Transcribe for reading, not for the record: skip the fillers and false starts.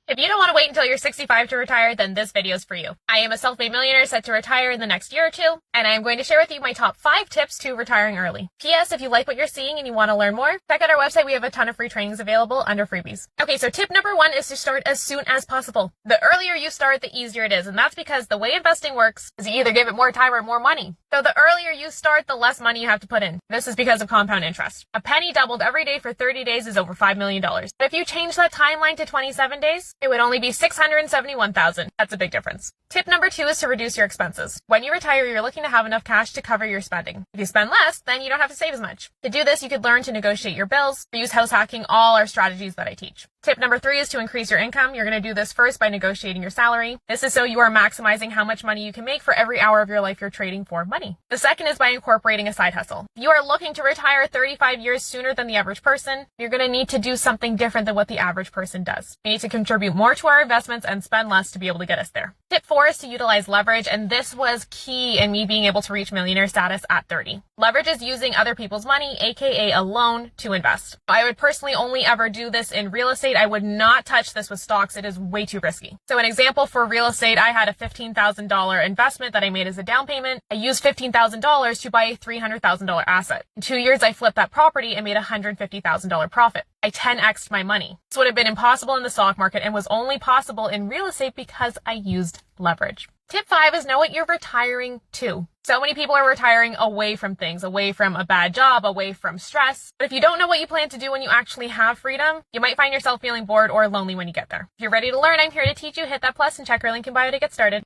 If you don't want to wait until you're 65 to retire, then this video is for you. I am a self-made millionaire set to retire in the next year or two, and I am going to share with you my top 5 tips to retiring early. P.S. If you like what you're seeing and you want to learn more, check out our website. We have a ton of free trainings available under freebies. Okay, so tip number 1 is to start as soon as possible. The earlier you start, the easier it is, and that's because the way investing works is you either give it more time or more money. So the earlier you start, the less money you have to put in. This is because of compound interest. A penny doubled every day for 30 days is over $5 million. But if you change that timeline to 27 days, it would only be $671,000. That's a big difference. Tip number 2 is to reduce your expenses. When you retire, you're looking to have enough cash to cover your spending. If you spend less, then you don't have to save as much. To do this, you could learn to negotiate your bills or use house hacking, all our strategies that I teach. Tip number 3 is to increase your income. You're going to do this first by negotiating your salary. This is so you are maximizing how much money you can make for every hour of your life you're trading for money. The second is by incorporating a side hustle. If you are looking to retire 35 years sooner than the average person, you're going to need to do something different than what the average person does. We need to contribute more to our investments and spend less to be able to get us there. Tip 4 is to utilize leverage, and this was key in me being able to reach millionaire status at 30. Leverage is using other people's money, aka a loan, to invest. I would personally only ever do this in real estate. I would not touch this with stocks. It is way too risky. So an example for real estate, I had a $15,000 investment that I made as a down payment. I used $15,000 to buy a $300,000 asset. In 2 years, I flipped that property and made a $150,000 profit. I 10x'd my money. This would have been impossible in the stock market and was only possible in real estate because I used leverage. Tip 5 is know what you're retiring to. So many people are retiring away from things, away from a bad job, away from stress. But if you don't know what you plan to do when you actually have freedom, you might find yourself feeling bored or lonely when you get there. If you're ready to learn, I'm here to teach you. Hit that plus and check our link in bio to get started.